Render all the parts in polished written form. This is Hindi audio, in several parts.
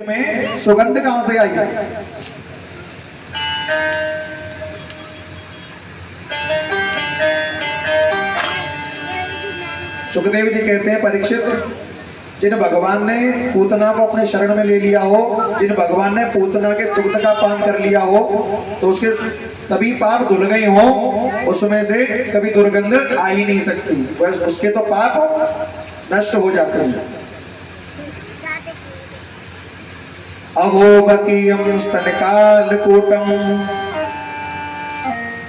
में सुगंध कहां से आई? सुखदेव जी कहते हैं, परीक्षित, जिन भगवान ने पूतना को अपने शरण में ले लिया हो, जिन भगवान ने पूतना के दुग्ध का पान कर लिया हो, तो उसके सभी पाप धुल गए हो, उसमें से कभी दुर्गंध आ ही नहीं सकती। बस उसके तो पाप नष्ट हो जाते हैं। अहोबकीयं स्तनकालकूटं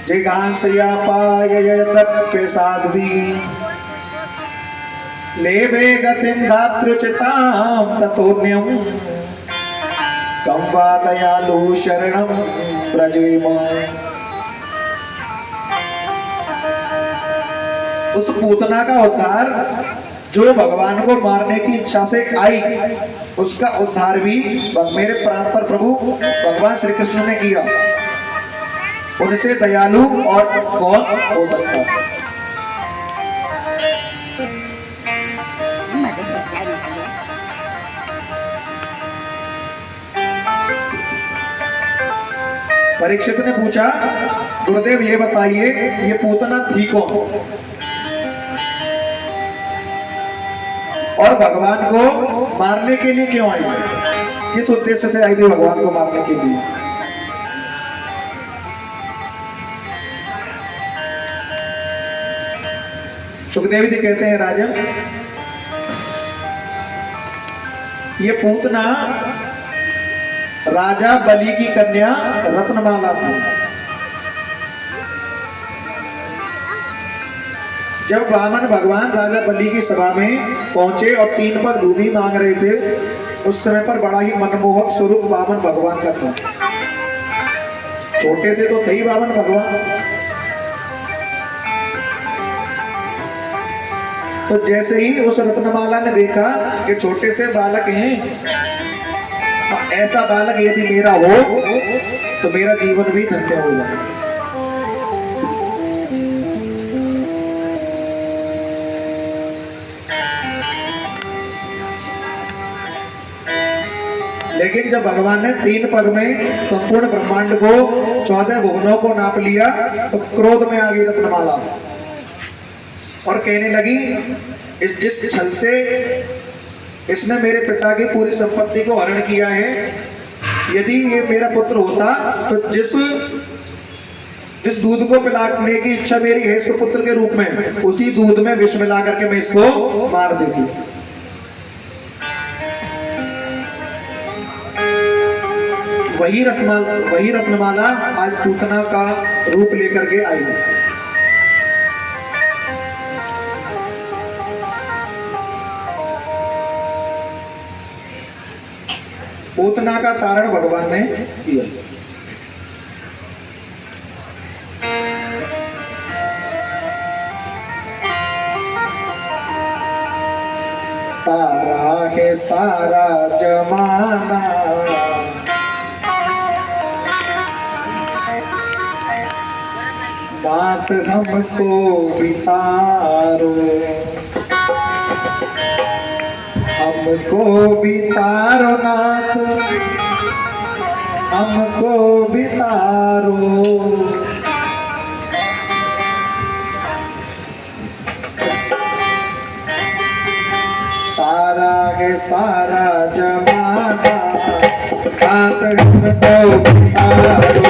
जिघांसयापाययतप्य साध्वी लेभे गतिं धातृचितां ततोऽन्यं कं वा दयालु शरणं व्रजेम। उस पूतना का उद्धार जो भगवान को मारने की इच्छा से आई, उसका उद्धार भी मेरे प्राण प्रभु भगवान श्री कृष्ण ने किया। उनसे दयालु और कौन हो सकता है? परीक्षित ने पूछा, गुरुदेव ये बताइए, ये पूतना थी कौन और भगवान को मारने के लिए क्यों आई? किस उद्देश्य से आई थी भगवान को मारने के लिए? सुखदेव जी कहते हैं, राजन, ये पूतना राजा बलि की कन्या रत्नमाला थी। जब वामन भगवान राजा बलि की सभा में पहुंचे और 3 पग भूमि मांग रहे थे, उस समय पर बड़ा ही मनमोहक स्वरूप वामन भगवान का था। छोटे से तो थे ही वामन भगवान। तो जैसे ही उस रत्नमाला ने देखा कि छोटे से बालक हैं, ऐसा बालक यदि मेरा हो तो मेरा जीवन भी धन्य हो जाए। लेकिन जब भगवान ने 3 पग में संपूर्ण ब्रह्मांड को 14 भुवनों को नाप लिया, तो क्रोध में आ गई रत्नमाला और कहने लगी, जिस छल से इसने मेरे पिता की पूरी संपत्ति को हरण किया है, यदि ये मेरा पुत्र होता तो जिस दूध को पिलाने की इच्छा मेरी है इसको पुत्र के रूप में, उसी दूध में विष मिला करके मैं इसको मार देती। वही रत्नमाला आज पूतना का रूप लेकर के आई है। पूतना का तारण भगवान ने किया। तारा है सारा जमाना, बात हमको बितारो, हमको बितारो नाथ, हमको बितारो। तारा है सारा जमाना, बात हमको बितारो,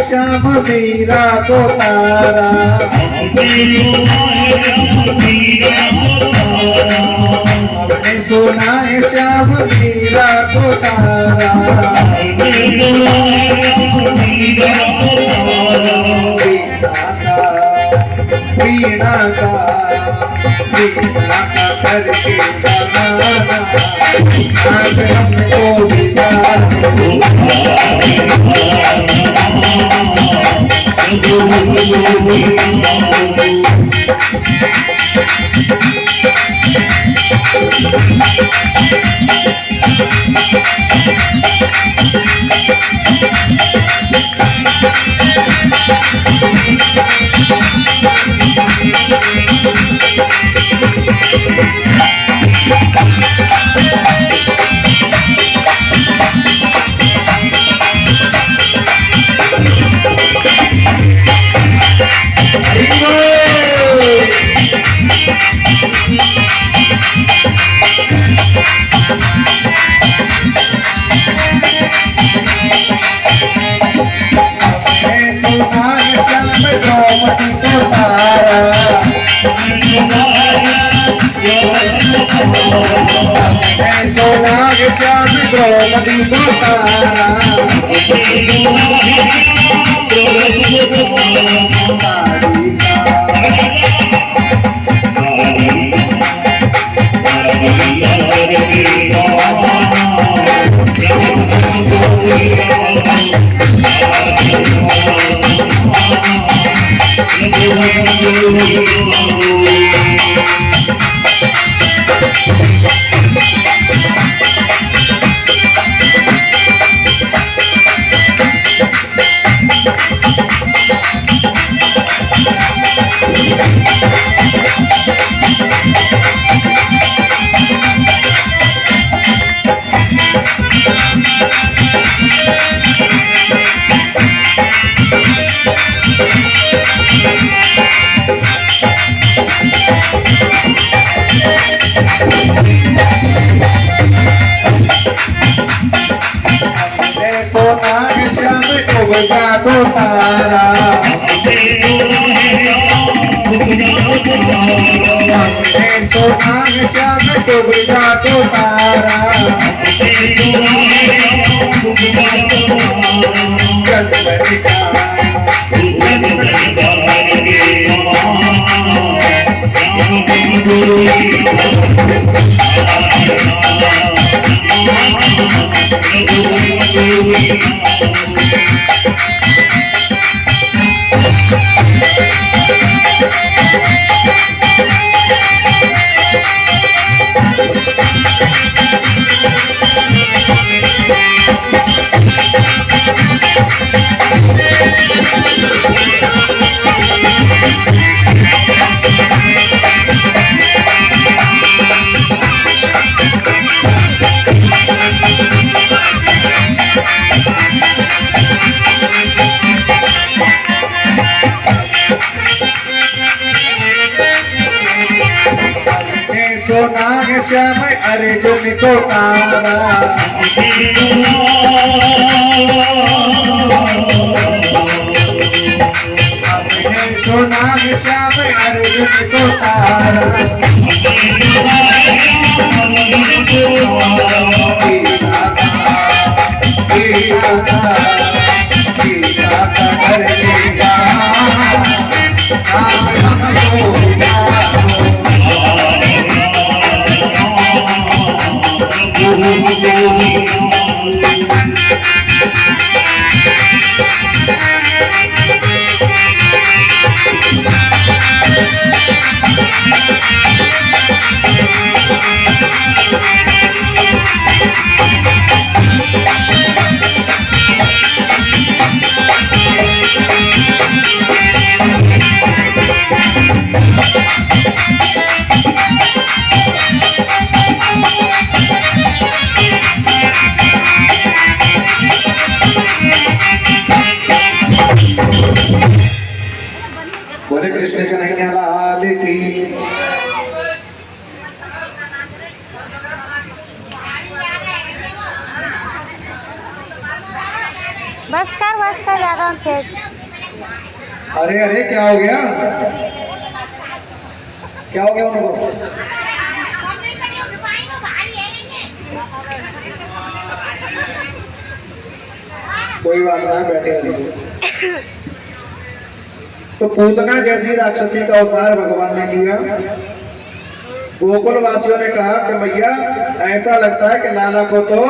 श्याम मीरा को तारा, हमने सुना है श्याम मीरा को तारा, वीणा का करके गाना आज हमको बिना श्याम द्रौपदी को तारा, साड़ी सोना श्याम को बजा को तारा, हमने सोना श्याम को बजा को तारा, सोना श्याम अर्जुन को तारा, हमने सोना श्याम अर्जुन को तारा, Thank you. बस कर ज्यादा फिर। अरे अरे क्या हो गया, क्या हो गया उनको? कोई बात ना, बैठे रहिए। तो पूतना जैसी राक्षसी का अवतार भगवान ने किया। गोकुल वासियों ने कहा कि भैया ऐसा लगता है कि लाला को तो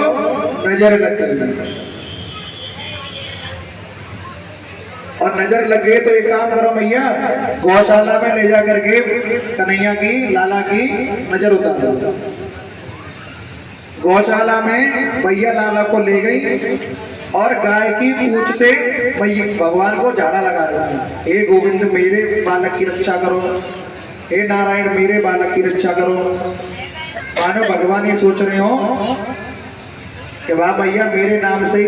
नजर लग गई, और नजर लग गई तो एक काम करो भैया, गौशाला में ले जा करके कन्हैया की, लाला की नजर उतारो। गौशाला में भैया लाला को ले गई और गाय की पूंछ से भैया भगवान को झाड़ा लगा रहे हैं, हे गोविंद मेरे बालक की रक्षा करो, हे नारायण मेरे बालक की रक्षा करो। मानो भगवान ये सोच रहे हो कि वाह भैया मेरे नाम से